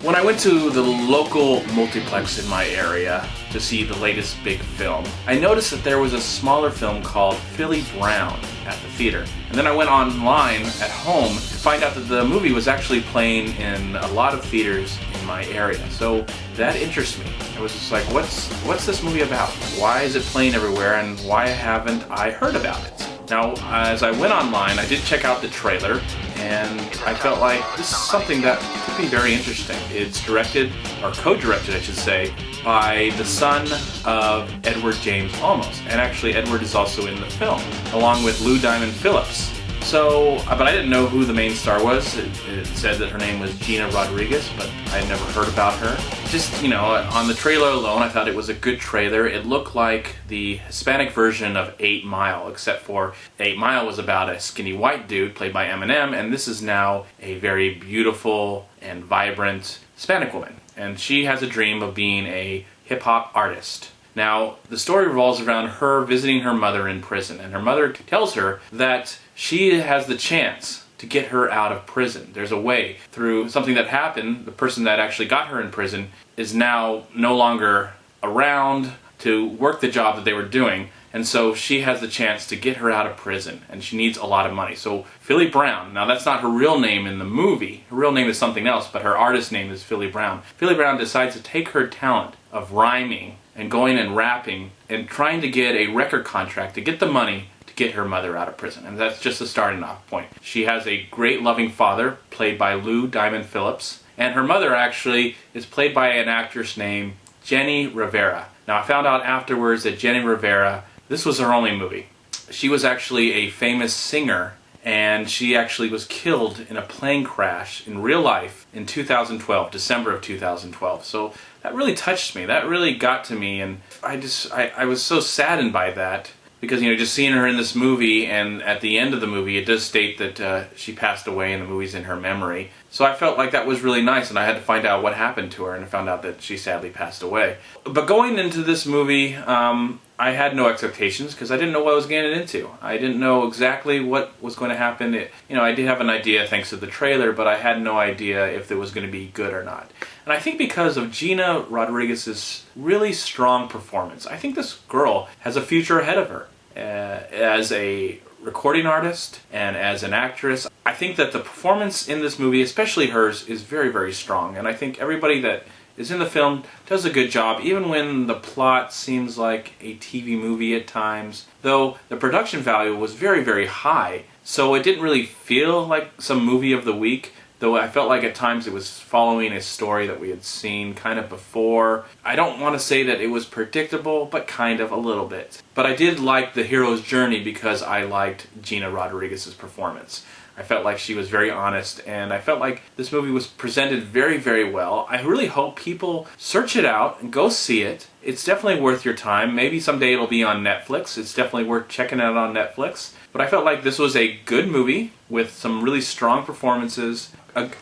When I went to the local multiplex in my area to see the latest big film, I noticed that there was a smaller film called Philly Brown at the theater. And then I went online at home to find out that the movie was actually playing in a lot of theaters in my area. So that interests me. I was just like, what's this movie about? Why is it playing everywhere, and why haven't I heard about it? Now, as I went online, I did check out the trailer, and I felt like this is something that could be very interesting. It's directed, or co-directed I should say, by the son of Edward James Olmos. And actually Edward is also in the film, along with Lou Diamond Phillips. So, but I didn't know who the main star was. It said that her name was Gina Rodriguez, but I had never heard about her. Just, on the trailer alone, I thought it was a good trailer. It looked like the Hispanic version of 8 Mile, except for 8 Mile was about a skinny white dude played by Eminem, and this is now a very beautiful and vibrant Hispanic woman. And she has a dream of being a hip-hop artist. Now, the story revolves around her visiting her mother in prison, and her mother tells her that she has the chance to get her out of prison. There's a way. Through something that happened, the person that actually got her in prison is now no longer around to work the job that they were doing, and so she has the chance to get her out of prison, and she needs a lot of money. So Philly Brown, now that's not her real name in the movie. Her real name is something else, but her artist name is Philly Brown. Philly Brown decides to take her talent of rhyming and going and rapping and trying to get a record contract to get the money to get her mother out of prison. And that's just a starting off point. She has a great loving father, played by Lou Diamond Phillips, and her mother actually is played by an actress named Jenny Rivera. Now I found out afterwards that Jenny Rivera, this was her only movie. She was actually a famous singer, and she actually was killed in a plane crash in real life in 2012, December of 2012. So that really touched me. That really got to me, and I was so saddened by that, because just seeing her in this movie, and at the end of the movie it does state that she passed away and the movie's in her memory. So I felt like that was really nice, and I had to find out what happened to her, and I found out that she sadly passed away. But going into this movie, I had no expectations because I didn't know what I was getting into. I didn't know exactly what was going to happen. I did have an idea thanks to the trailer, but I had no idea if it was going to be good or not. And I think because of Gina Rodriguez's really strong performance, I think this girl has a future ahead of her as a recording artist and as an actress. I think that the performance in this movie, especially hers, is very, very strong. And I think everybody that is in the film does a good job, even when the plot seems like a TV movie at times, though the production value was very, very high. So it didn't really feel like some movie of the week, though I felt like at times it was following a story that we had seen kind of before. I don't want to say that it was predictable, but kind of a little bit. But I did like the hero's journey because I liked Gina Rodriguez's performance. I felt like she was very honest, and I felt like this movie was presented very, very well. I really hope people search it out and go see it. It's definitely worth your time. Maybe someday it'll be on Netflix. It's definitely worth checking it out on Netflix. But I felt like this was a good movie with some really strong performances,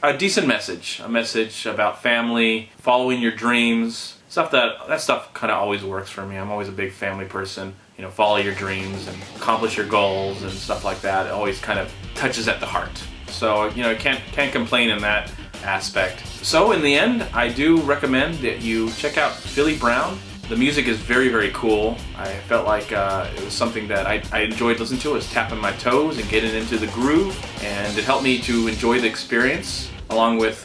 a decent message, a message about family, following your dreams, that stuff kind of always works for me. I'm always a big family person. Follow your dreams and accomplish your goals and stuff like that. It always kind of touches at the heart. So, can't complain in that aspect. So in the end, I do recommend that you check out Philly Brown. The music is very, very cool. I felt like it was something that I enjoyed listening to. I was tapping my toes and getting into the groove, and it helped me to enjoy the experience, along with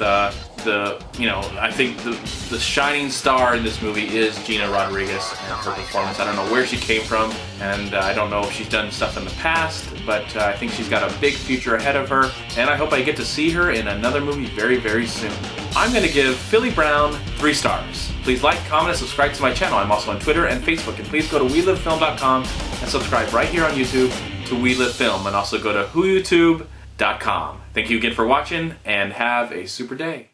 I think the shining star in this movie is Gina Rodriguez and her performance. I don't know where she came from, and I don't know if she's done stuff in the past, but I think she's got a big future ahead of her, and I hope I get to see her in another movie very, very soon. I'm going to give Philly Brown 3 stars. Please like, comment, and subscribe to my channel. I'm also on Twitter and Facebook, and please go to WeLiveFilm.com and subscribe right here on YouTube to We Live Film, and also go to WhoYouTube.com. Thank you again for watching, and have a super day.